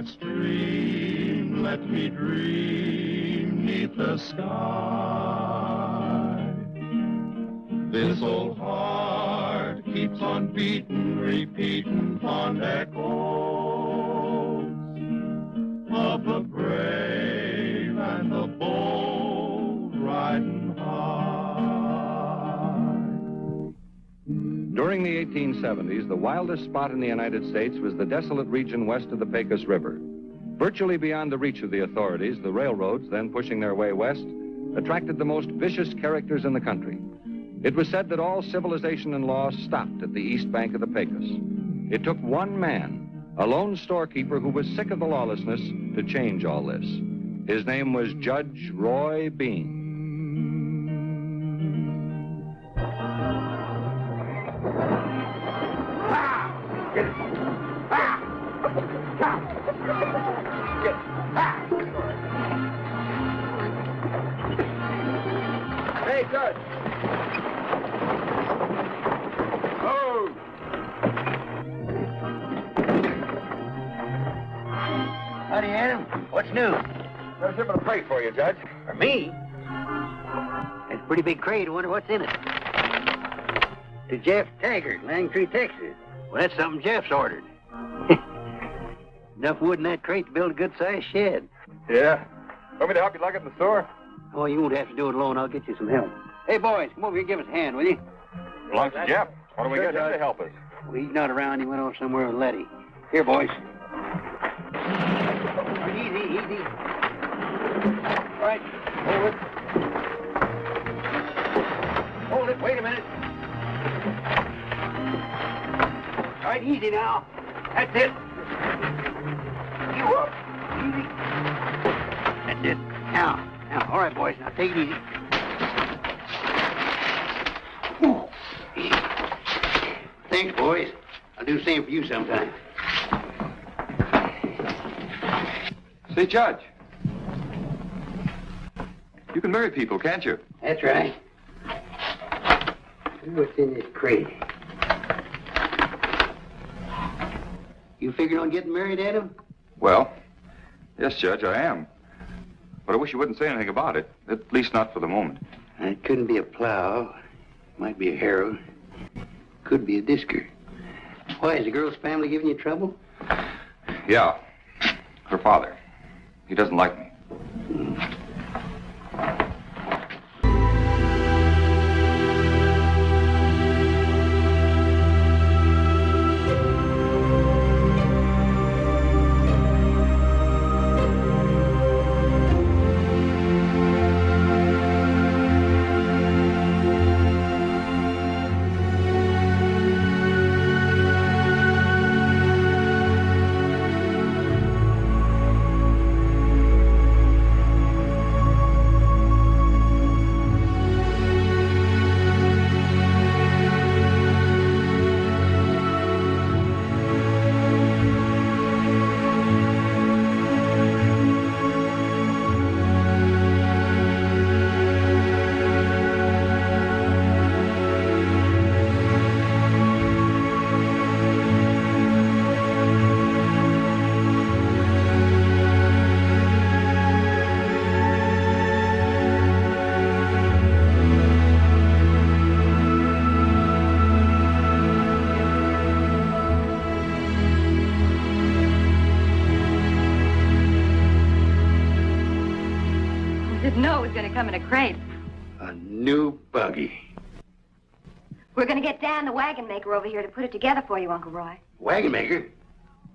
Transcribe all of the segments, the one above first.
that stream, let me dream 'neath the sky. This old heart keeps on beating, repeating fond echoes of the brave and the bold riding high. During the 1870s, the wildest spot in the United States was the desolate region west of the Pecos River. Virtually beyond the reach of the authorities, the railroads, then pushing their way west, attracted the most vicious characters in the country. It was said that all civilization and law stopped at the east bank of the Pecos. It took one man, a lone storekeeper who was sick of the lawlessness, to change all this. His name was Judge Roy Bean. Hey, Judge. Oh. Howdy, Adam. What's new? There's a freight for you, Judge. For me? That's a pretty big crate. I wonder what's in it. To Jeff Taggart, Langtry, Texas. Well, that's something Jeff's ordered. Enough wood in that crate to build a good-sized shed. Yeah. Want me to help you lug it in the store? Oh, you won't have to do it alone. I'll get you some help. Hey, boys, come over here and give us a hand, will you? Belongs to Jeff. Why don't we get him to help us? Well, he's not around. He went off somewhere with Letty. Here, boys. All right, easy, easy. All right, hold it. Hold it. Wait a minute. All right, easy now. That's it. You up. Easy. That's it. Now, all right, boys. Now, take it easy. Thanks, boys. I'll do the same for you sometime. Say, Judge. You can marry people, can't you? That's right. See what's in this crate. You figuring on getting married, Adam? Well, yes, Judge, I am. But I wish you wouldn't say anything about it. At least not for the moment. It couldn't be a plow. Might be a harrow. Could be a disker. Why, is the girl's family giving you trouble? Yeah. Her father. He doesn't like me. Didn't know it was going to come in a crate. A new buggy. We're going to get Dan, the wagon maker, over here to put it together for you, Uncle Roy. Wagon maker?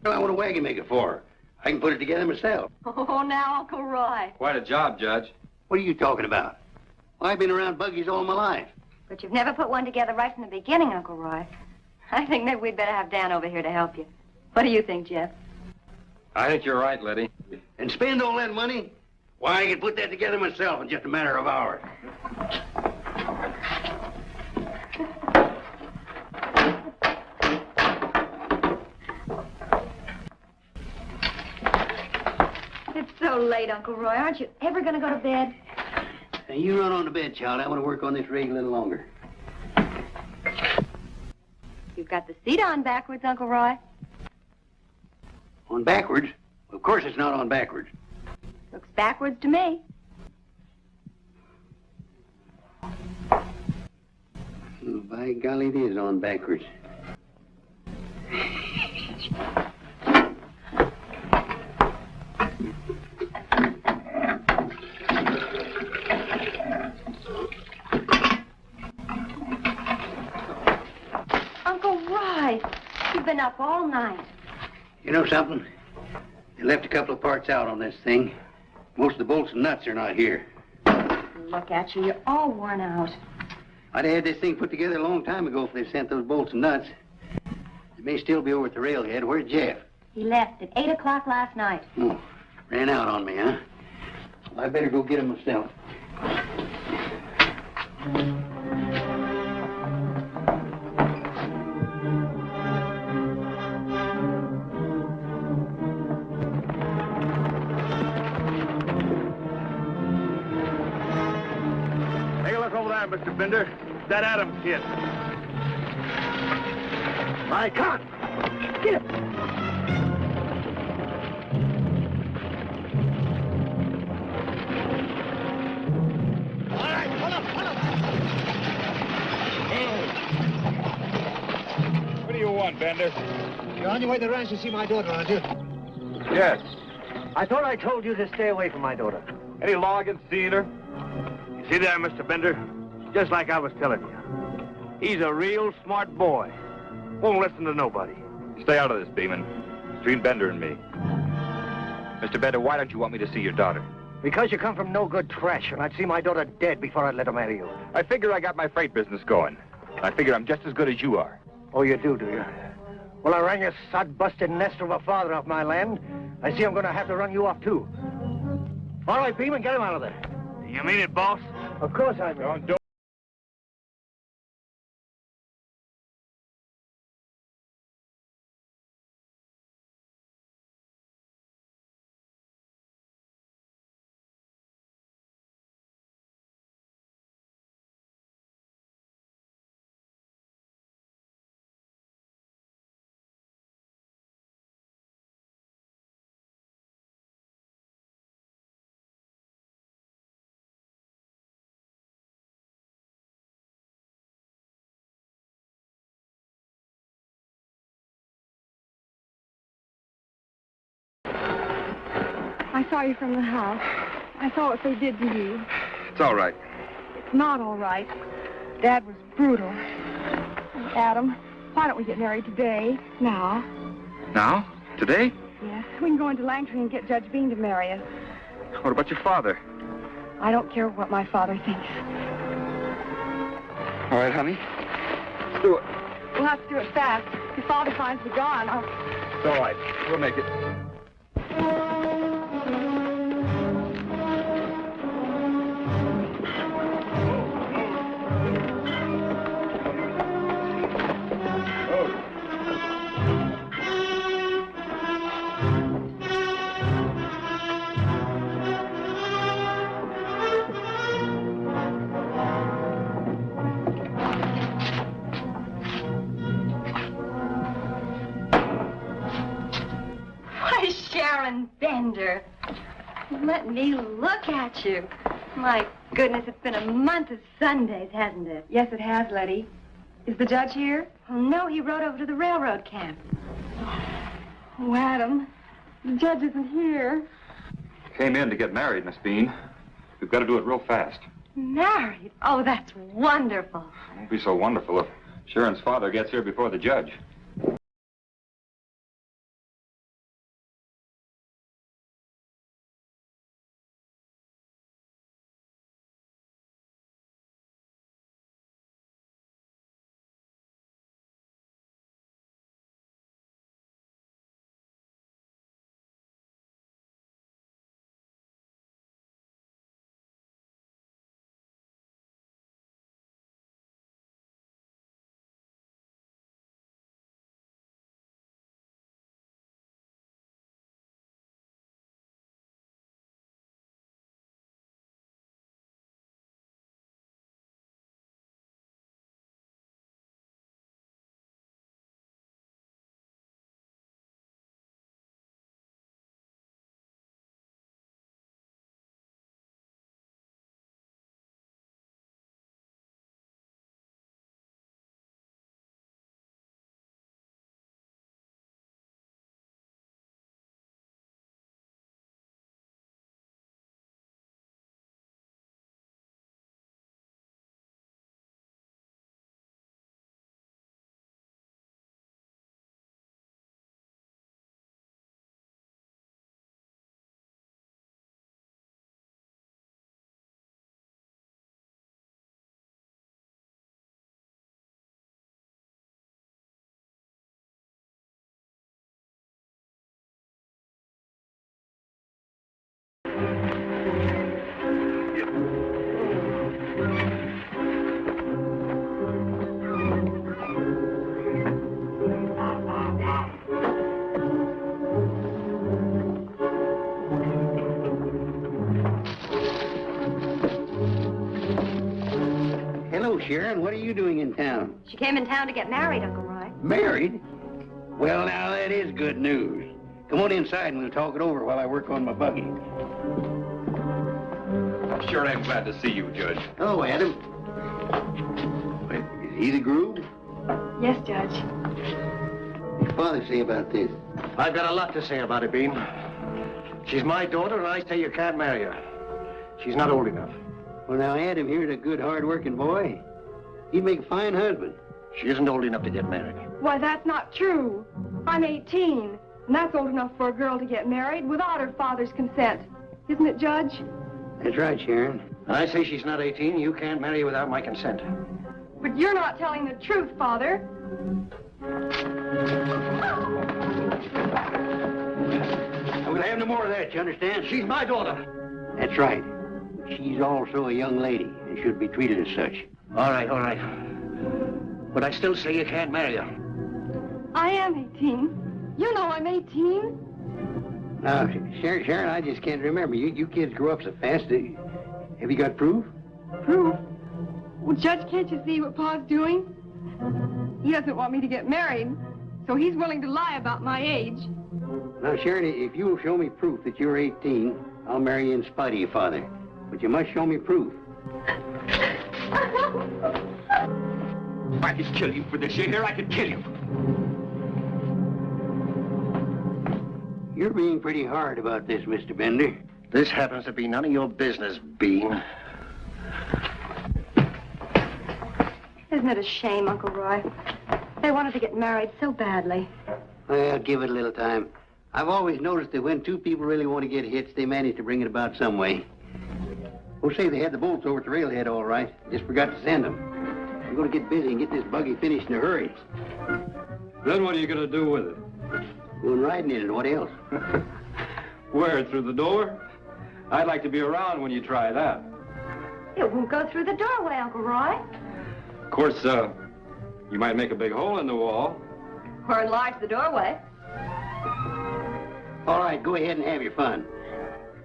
What do I want a wagon maker for? I can put it together myself. Oh, now, Uncle Roy. Quite a job, Judge. What are you talking about? Well, I've been around buggies all my life. But you've never put one together right from the beginning, Uncle Roy. I think maybe we'd better have Dan over here to help you. What do you think, Jeff? I think you're right, Letty. And spend all that money? Why, I could put that together myself in just a matter of hours. It's so late, Uncle Roy. Aren't you ever going to go to bed? Now, you run on to bed, child. I want to work on this rig a little longer. You've got the seat on backwards, Uncle Roy. On backwards? Of course it's not on backwards. Looks backwards to me. Oh, by golly, it is on backwards. Uncle Roy, you've been up all night. You know something? They left a couple of parts out on this thing. Most of the bolts and nuts are not here. Look at you, you're all worn out. I'd have had this thing put together a long time ago if they sent those bolts and nuts. It may still be over at the railhead. Where's Jeff? He left at 8 o'clock last night. Oh, ran out on me, huh? Well, I better go get him myself. Mr. Bender. That Adams kid. My God! Get him! All right, hold up. What do you want, Bender? You're on your way to the ranch to see my daughter, aren't you? Yes. I thought I told you to stay away from my daughter. Any law against seeing her? You see there, Mr. Bender? Just like I was telling you. He's a real smart boy. Won't listen to nobody. Stay out of this, Beeman. Between Bender and me. Mr. Bender, why don't you want me to see your daughter? Because you come from no good trash, and I'd see my daughter dead before I'd let her marry you. I figure I got my freight business going. I figure I'm just as good as you are. Oh, you do you? Well, I ran your sod-busted nest of a father off my land. I see I'm going to have to run you off, too. All right, Beeman, get him out of there. You mean it, boss? Of course I mean it. I saw you from the house. I saw what they did to you. It's all right. It's not all right. Dad was brutal. Adam, why don't we get married today? Now? Now? Today? Yes. We can go into Langtry and get Judge Bean to marry us. What about your father? I don't care what my father thinks. All right, honey. Let's do it. We'll have to do it fast. If your father finds me gone, I'll... It's all right. We'll make it. Why, Sharon Bender. Let me look at you. My goodness, it's been a month of Sundays, hasn't it? Yes, it has, Letty. Is the judge here? Oh, no, he rode over to the railroad camp. Oh, Adam, the judge isn't here. Came in to get married, Miss Bean. We've got to do it real fast. Married? Oh, that's wonderful. It won't be so wonderful if Sharon's father gets here before the judge. Sharon. What are you doing in town? She came in town to get married, Uncle Roy. Married? Well, now, that is good news. Come on inside and we'll talk it over while I work on my buggy. Sure, I'm glad to see you, Judge. Oh, Adam. Wait, is he the groom? Yes, Judge. What's Father say about this? I've got a lot to say about it, Bean. She's my daughter, and I say you can't marry her. She's not old enough. Well, now, Adam here's a good, hard-working boy. He'd make a fine husband. She isn't old enough to get married. Why, that's not true. I'm 18, and that's old enough for a girl to get married without her father's consent. Isn't it, Judge? That's right, Sharon. I say she's not 18. You can't marry her without my consent. But you're not telling the truth, Father. We'll have no more of that, you understand? She's my daughter. That's right. She's also a young lady and should be treated as such. All right, all right. But I still say you can't marry her. I am 18. You know I'm 18. Now, Sharon, I just can't remember. You kids grow up so fast. Have you got proof? Proof? Well, Judge, can't you see what Pa's doing? He doesn't want me to get married, so he's willing to lie about my age. Now, Sharon, if you'll show me proof that you're 18, I'll marry you in spite of your father. But you must show me proof. If I could kill you for this, you hear? I could kill you. You're being pretty hard about this, Mr. Bender. This happens to be none of your business, Bean. Isn't it a shame, Uncle Roy? They wanted to get married so badly. Well, give it a little time. I've always noticed that when two people really want to get hitched, they manage to bring it about some way. Oh, say, they had the bolts over at the railhead all right. Just forgot to send them. I'm going to get busy and get this buggy finished in a hurry. Then what are you going to do with it? Going riding in it, what else? Where, through the door? I'd like to be around when you try that. It won't go through the doorway, Uncle Roy. Of course, you might make a big hole in the wall. Or enlarge the doorway. All right, go ahead and have your fun.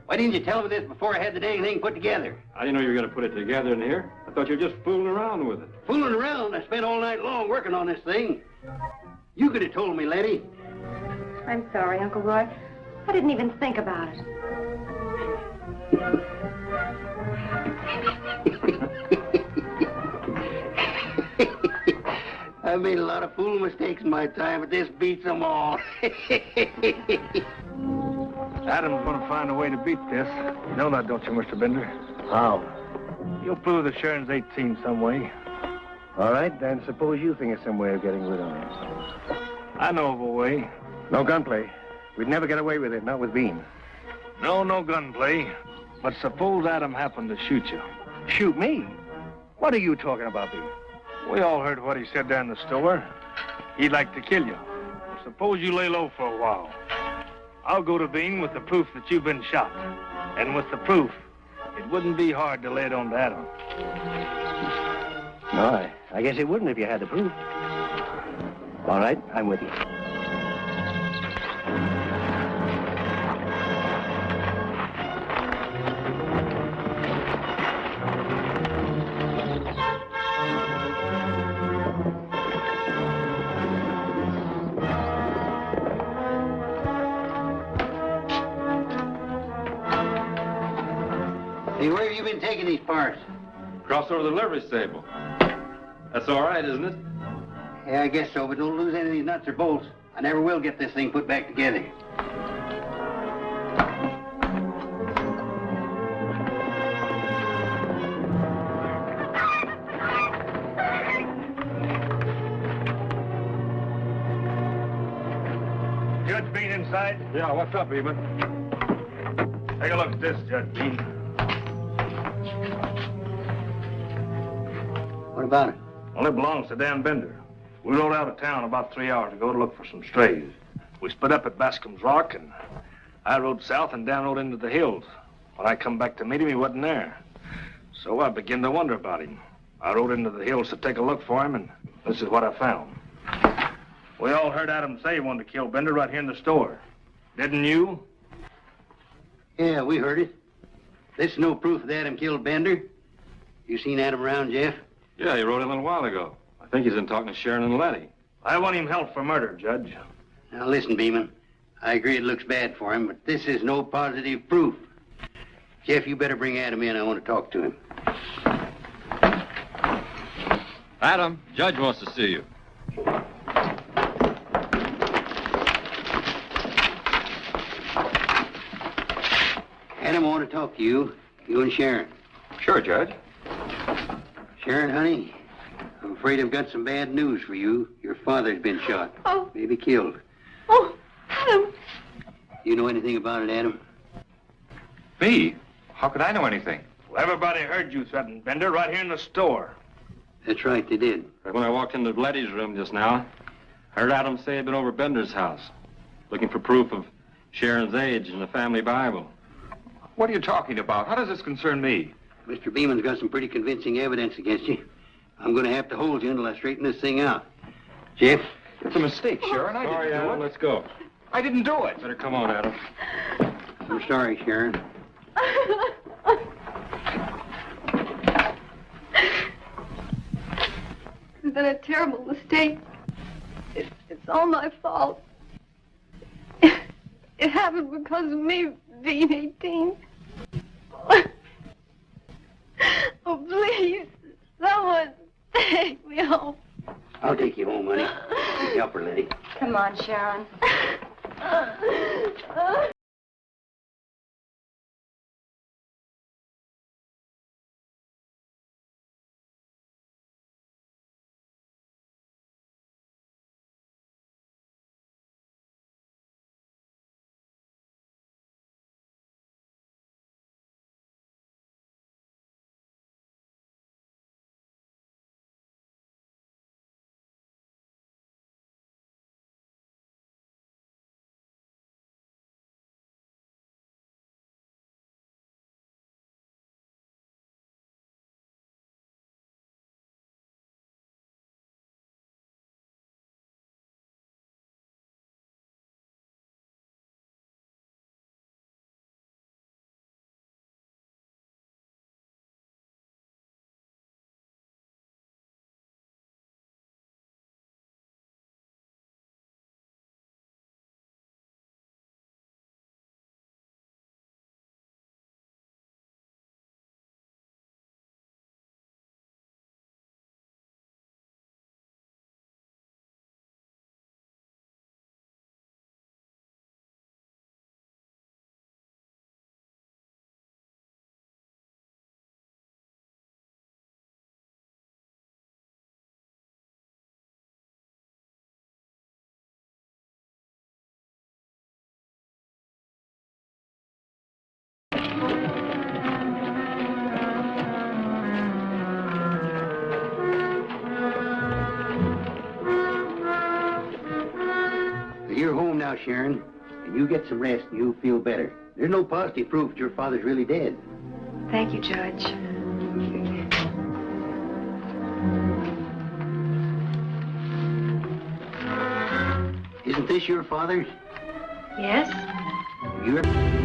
Why didn't you tell me this before I had the dang thing put together? I didn't know you were going to put it together in here. I thought you were just fooling around with it. Fooling around? I spent all night long working on this thing. You could have told me, Letty. I'm sorry, Uncle Roy. I didn't even think about it. I've made a lot of fool mistakes in my time, but this beats them all. Adam's going to find a way to beat this. You know that, don't you, Mr. Bender? How? You'll prove that Sharon's 18 some way. All right, then suppose you think of some way of getting rid of her. I know of a way. No gunplay. We'd never get away with it, not with Bean. No gunplay. But suppose Adam happened to shoot you. Shoot me? What are you talking about, Bean? We all heard what he said down in the store. He'd like to kill you. Suppose you lay low for a while. I'll go to Bean with the proof that you've been shot. And with the proof, it wouldn't be hard to lay it on to Adam. No, I guess it wouldn't if you had the proof. All right, I'm with you. Hey, where have you been taking these parts? Cross over the livery stable. That's all right, isn't it? Yeah, I guess so, but don't lose any of these nuts or bolts. I never will get this thing put back together. Judge Bean inside? Yeah, what's up, Eben? Take a look at this, Judge Bean. What about it? Well, it belongs to Dan Bender. We rode out of town about 3 hours ago to look for some strays. We split up at Bascom's Rock, and I rode south and Dan rode into the hills. When I come back to meet him, he wasn't there. So I began to wonder about him. I rode into the hills to take a look for him, and this is what I found. We all heard Adam say he wanted to kill Bender right here in the store. Didn't you? Yeah, we heard it. This is no proof that Adam killed Bender. You seen Adam around, Jeff? Yeah, he wrote in a little while ago. I think he's in talking to Sharon and Letty. I want him held for murder, Judge. Now listen, Beeman. I agree it looks bad for him, but this is no positive proof. Jeff, you better bring Adam in. I want to talk to him. Adam, Judge wants to see you. Adam, I want to talk to you. You and Sharon. Sure, Judge. Sharon, honey, I'm afraid I've got some bad news for you. Your father's been shot. Oh. Maybe killed. Oh, Adam. You know anything about it, Adam? Me? How could I know anything? Well, everybody heard you threaten Bender right here in the store. That's right, they did. Right when I walked into Letty's room just now, I heard Adam say he'd been over Bender's house, looking for proof of Sharon's age in the family Bible. What are you talking about? How does this concern me? Mr. Beeman's got some pretty convincing evidence against you. I'm going to have to hold you until I straighten this thing out. Jeff? It's a mistake, Sharon. I Sorry, didn't do Adam, it. let's go. I didn't do it. Better come on, Adam. I'm sorry, Sharon. It's been a terrible mistake. It's all my fault. It happened because of me being 18. Oh, please, someone take me home. I'll take you home, honey. Help her, Letty. Come on, Sharon. You're home now, Sharon, and you get some rest and you'll feel better. There's no positive proof that your father's really dead. Thank you, Judge. Isn't this your father's? Yes? You ever...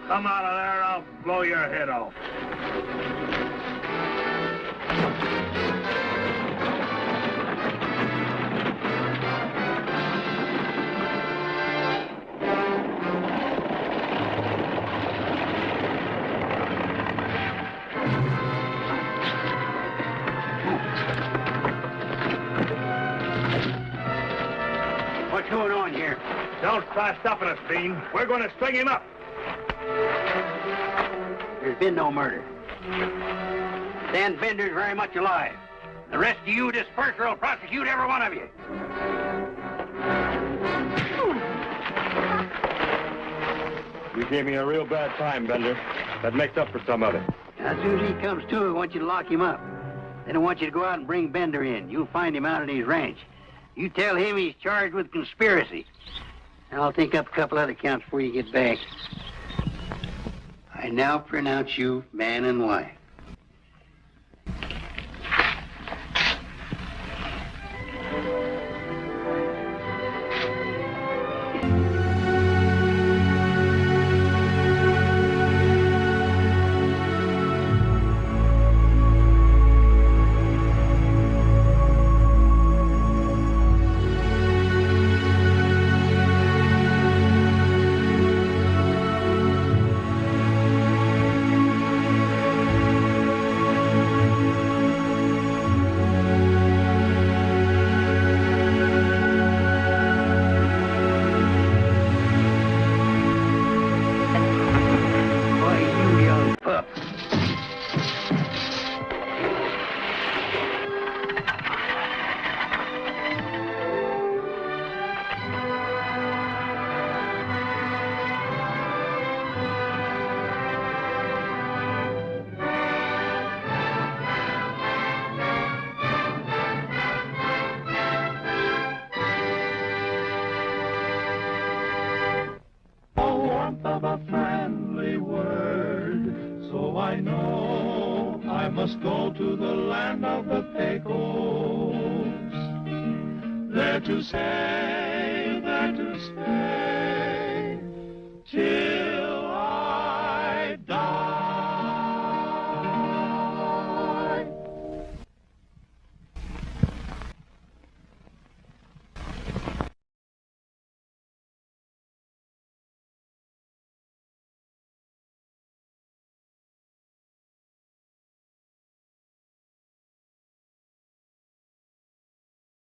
Come out of there, I'll blow your head off. What's going on here? Don't try stopping us, Bean. We're going to string him up. There's been no murder. Dan Bender's very much alive. The rest of you disperse or I'll prosecute every one of you. You gave me a real bad time, Bender. That makes up for some of it. As soon as he comes to, I want you to lock him up. Then I want you to go out and bring Bender in. You'll find him out at his ranch. You tell him he's charged with conspiracy. And I'll think up a couple other counts before you get back. I now pronounce you man and wife. Of a friendly word, so I know I must go to the land of the Pecos, there to stay,